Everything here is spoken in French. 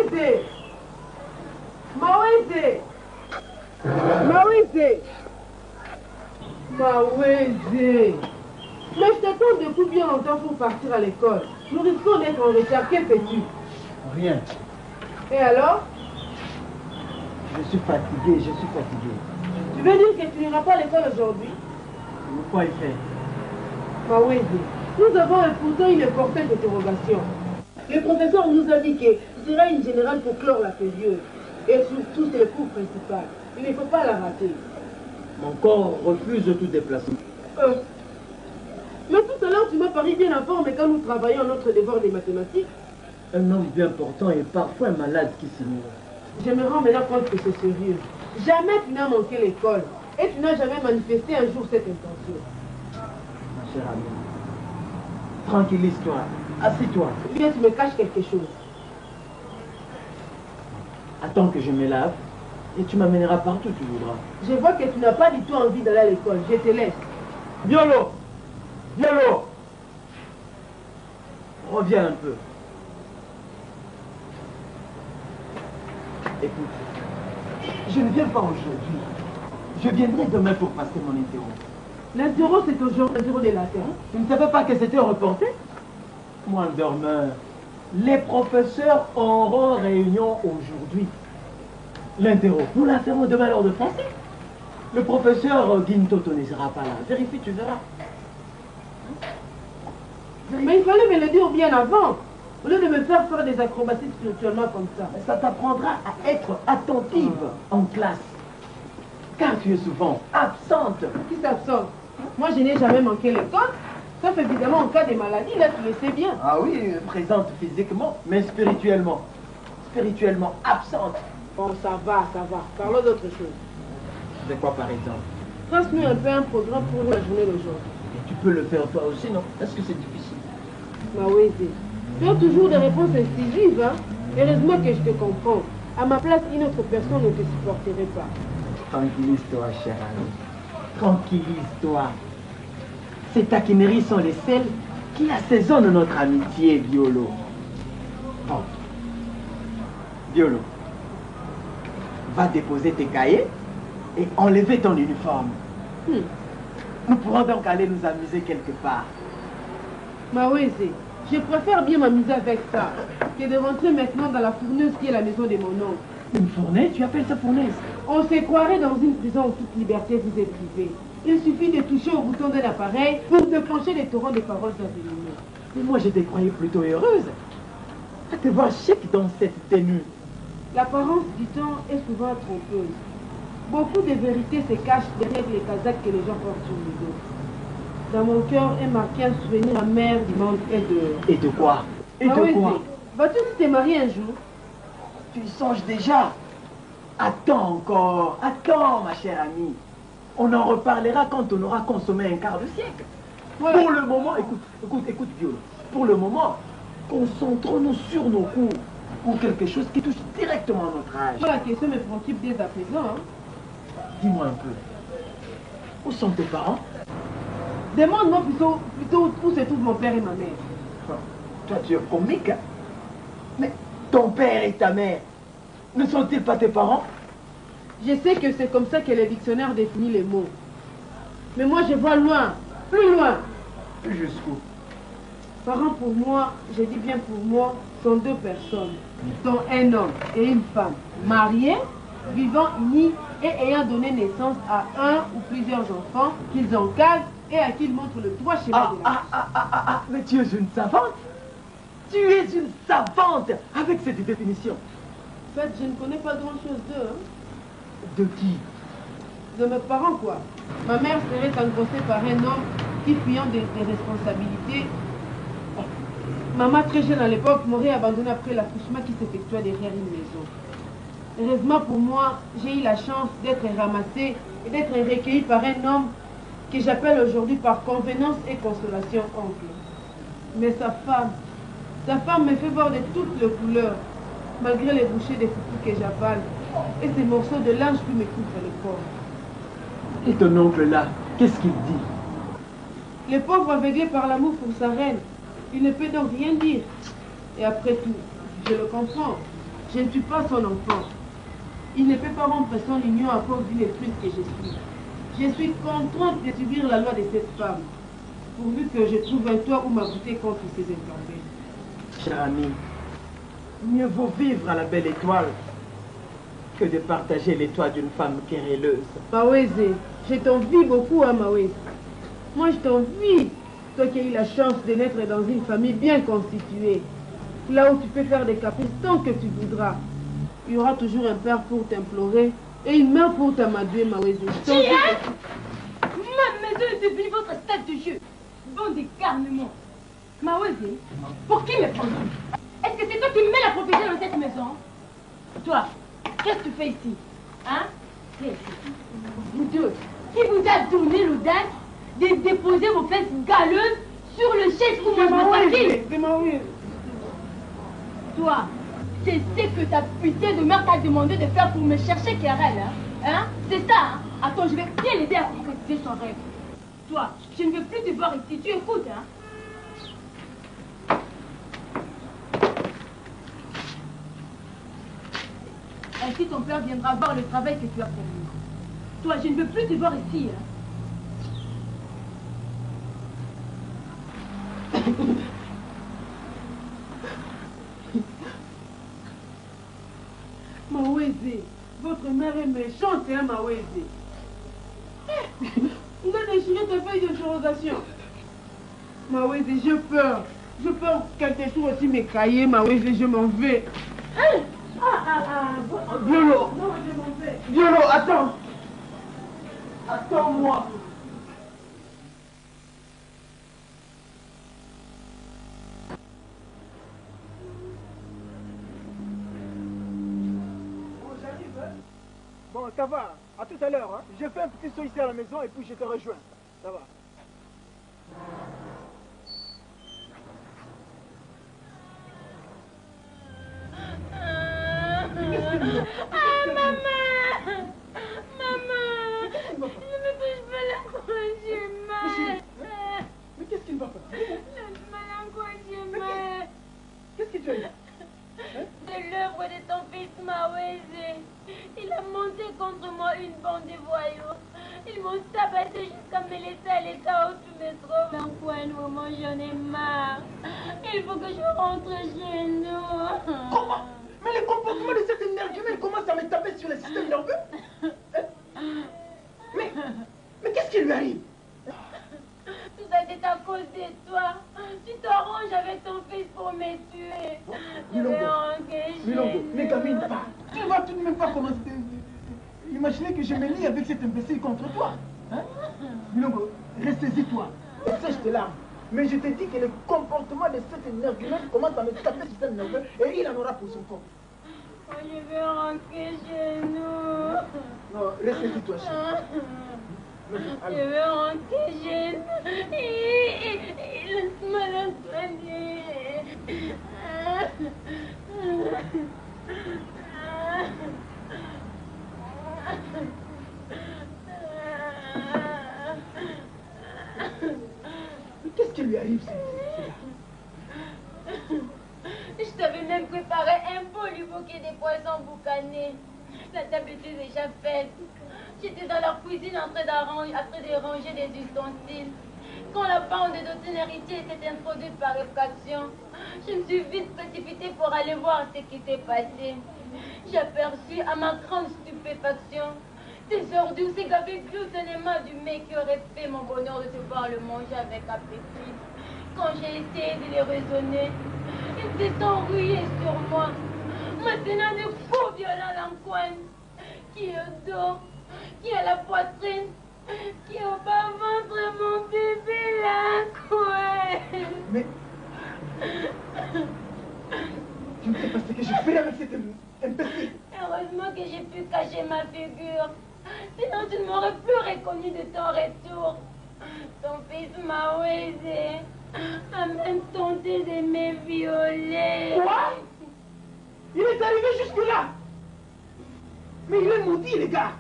Maweze! Maweze! Maweze! Maweze! Mais je t'attends depuis bien longtemps pour partir à l'école. Nous risquons d'être en retard. Que fais-tu? Rien. Et alors? Je suis fatigué, Tu veux dire que tu n'iras pas à l'école aujourd'hui? Pourquoi il fait? Maweze, nous avons pourtant une importante interrogation. Le professeur nous a dit que ce sera une générale pour clore la période. Et surtout, c'est le cours principal. Il ne faut pas la rater. Mon corps refuse tout déplacement. Mais tout à l'heure, tu m'as paru bien informé quand nous travaillions notre devoir des mathématiques. Un homme bien portant est parfois un malade qui s'ignore. Je me rends maintenant compte que c'est sérieux. Jamais tu n'as manqué l'école. Et tu n'as jamais manifesté un jour cette intention. Ma chère amie, tranquillise-toi, assis-toi. Ou bien tu me caches quelque chose. Attends que je me lave et tu m'amèneras partout où tu voudras. Je vois que tu n'as pas du tout envie d'aller à l'école. Je te laisse. Violo! Violo! Reviens un peu. Écoute, je ne viens pas aujourd'hui. Je viendrai demain pour passer mon interro. L'interro, c'est aujourd'hui l'interro des latin. Tu ne savais pas que c'était reporté? Moi, le dormeur. Les professeurs auront réunion aujourd'hui. L'interro, nous la ferons demain lors de français. Le professeur Guintoto ne sera pas là. Vérifie, tu verras. Mais il fallait me le dire bien avant. Au lieu de me faire des acrobaties spirituellement comme ça. Mais ça t'apprendra à être attentive en classe. Car tu es souvent absente. Qui s'absente? Moi, je n'ai jamais manqué l'école. Sauf évidemment en cas de maladie, là, tu le sais bien. Ah oui, présente physiquement, mais spirituellement. Spirituellement absente. Bon, ça va, ça va. Parlons d'autre chose. De quoi par exemple? Trace-nous un peu un programme pour la journée d'aujourd'hui. Et tu peux le faire toi aussi, non? Est-ce que c'est difficile? Maweze, tu as toujours des réponses incisives, hein? Heureusement que je te comprends. À ma place, une autre personne ne te supporterait pas. Tranquillise-toi, chère amie. Tranquillise-toi. Ces taquineries sont les sels qui assaisonnent notre amitié, Violo. Bon. Violo, va déposer tes cahiers et enlever ton uniforme. Nous pourrons donc aller nous amuser quelque part. Maweze, je préfère bien m'amuser avec ça que de rentrer maintenant dans la fourneuse qui est la maison de mon oncle. Une fournaise? Tu appelles ça fournaise? On se croirait dans une prison où toute liberté vous est privée. Il suffit de toucher au bouton d'un appareil pour déclencher des torrents de paroles envenimées. Mais moi, je te croyais plutôt heureuse à te voir chic dans cette tenue. L'apparence du temps est souvent trompeuse. Beaucoup de vérités se cachent derrière les casaques que les gens portent sur le dos. Dans mon cœur est marqué un souvenir amer du monde et de... Et de quoi? Et de quoi? Vas-tu te marier un jour? Tu y songes déjà? Attends encore, attends ma chère amie. On en reparlera quand on aura consommé un quart de siècle. Ouais. Pour le moment, écoute, Violo. Pour le moment, concentrons-nous sur nos cours pour quelque chose qui touche directement à notre âge. La question me préoccupe dès à présent. Hein? Dis-moi un peu, où sont tes parents? Demande-moi plutôt où se trouvent mon père et ma mère. Toi, tu es comique, hein? Mais ton père et ta mère, ne sont-ils pas tes parents? Je sais que c'est comme ça que le dictionnaire définit les mots. Mais moi, je vois loin, plus loin. Jusqu'où? Parents pour moi, je dis bien pour moi, sont deux personnes, dont un homme et une femme, mariés, vivant unis et ayant donné naissance à un ou plusieurs enfants qu'ils encadrent et à qui ils montrent le droit schéma de la vie. Mais tu es une savante. Tu es une savante avec cette définition. En fait, je ne connais pas grand-chose d'eux. Hein. De qui? De mes parents, quoi. Ma mère serait engrossée par un homme qui, fuyant des responsabilités, maman très jeune à l'époque m'aurait abandonné après l'accouchement qui s'effectua derrière une maison. Heureusement pour moi, j'ai eu la chance d'être ramassée et d'être recueillie par un homme que j'appelle aujourd'hui par convenance et consolation oncle. Mais sa femme me fait voir de toutes les couleurs, malgré les bouchées de foufou que j'avale et ces morceaux de linge qui me couvrent le corps. Et ton oncle là, qu'est-ce qu'il dit? Le pauvre aveuglé par l'amour pour sa reine, il ne peut donc rien dire. Et après tout, je le comprends. Je ne suis pas son enfant. Il ne peut pas rompre son union à cause d'une étruse que je suis. Je suis contrainte de subir la loi de cette femme, pourvu que je trouve un toit où m'abriter contre ses intempéries. Cher ami, mieux vaut vivre à la belle étoile que de partager les toits d'une femme querelleuse. Maweze, je t'envie beaucoup, hein, Maweze. Moi, je t'envie, toi qui as eu la chance de naître dans une famille bien constituée, là où tu peux faire des caprices tant que tu voudras. Il y aura toujours un père pour t'implorer et une mère pour t'amadouer, Maweze. Qui est? Ma maison est devenue votre stade de jeu. Bande d'écarnement. Maweze, pour qui me prends-tu? Est-ce que c'est toi qui mets la prophétie dans cette maison? Toi, qu'est-ce que tu fais ici? Hein? Vous deux, qui vous a donné l'audace de déposer vos fesses galeuses sur le chaise où moi je me taquine? Toi, c'est ce que ta putain de mère t'a demandé de faire pour me chercher querelle, hein? C'est ça, hein? Attends, je vais bien l'aider à concrétiser son rêve. Toi, je ne veux plus te voir ici, tu écoutes, hein? Ainsi ton père viendra voir le travail que tu as promis. Toi, je ne veux plus te voir ici, hein? Maweze, votre mère est méchante, hein, Maweze. Il a déchiré tes feuilles d'interrogation. Maweze, j'ai peur. Je peur qu'elle déchire aussi mes cahiers, Maweze, je m'en vais. Biolo. Non, je m'en vais. Biolo, attends. Attends-moi. Bon, ça va. À tout à l'heure. Hein. Je fais un petit saut ici à la maison et puis je te rejoins. Ça va. Maman! Maman! Je me touche pas la couenne, j'ai mal. Mais qu'est-ce qu'il va faire? J'ai mal à la couenne, j'ai mal. Qu'est-ce que tu as eu? De l'œuvre de ton fils Maweze. Il a monté contre moi une bande de voyous. Ils m'ont tabassé jusqu'à me laisser à l'état où tu me trouves. En quoi, maman, j'en ai marre. Il faut que je rentre chez nous. Comment? Mais le comportement de cet énergumène commence à me taper sur le système nerveux. Mais qu'est-ce qui lui arrive? Tout ça c'est à cause de toi. Tu t'arranges avec ton fils pour me tuer. Milongo, ne gamine pas. Tu vas tout de même pas commencer. Imaginez que je me lie avec cet imbécile contre toi. Hein? Milongo, ressaisis-toi. Sèche tes larmes. Mais je te dis que le comportement de cet énergumène commence à me taper sur le système nerveux et il en aura pour son compte. Oh, je vais rentrer chez nous. Non, ressaisis-toi, chérie. Je vais rentrer chez nous. Laisse-moi la soigner. Mais qu'est-ce qui lui arrive, Je t'avais même préparé un beau bouquet de poissons boucanés. La table était déjà faite. J'étais dans la cuisine en train de ranger des ustensiles. Quand la bande de ton héritier s'est introduite par effraction, je me suis vite précipitée pour aller voir ce qui s'est passé. J'aperçus à ma grande stupéfaction des ordures s'égaver gloutonnément du mec qui aurait fait mon bonheur de te voir le manger avec appétit. Quand j'ai essayé de les raisonner, ils s'est enruyés sur moi, maintenant de faux violents l'encoigne, qui est au dos, qui a la poitrine, qui est au bas-ventre, mon bébé l'encoigne. Mais... Tu ne sais pas ce que je fais avec cet imbécile. Heureusement que j'ai pu cacher ma figure. Sinon tu ne m'aurais plus reconnu de ton retour. Ton fils Maweze a même tenté de me violer. Quoi? Il est arrivé jusque-là. Mais il est maudit, les gars.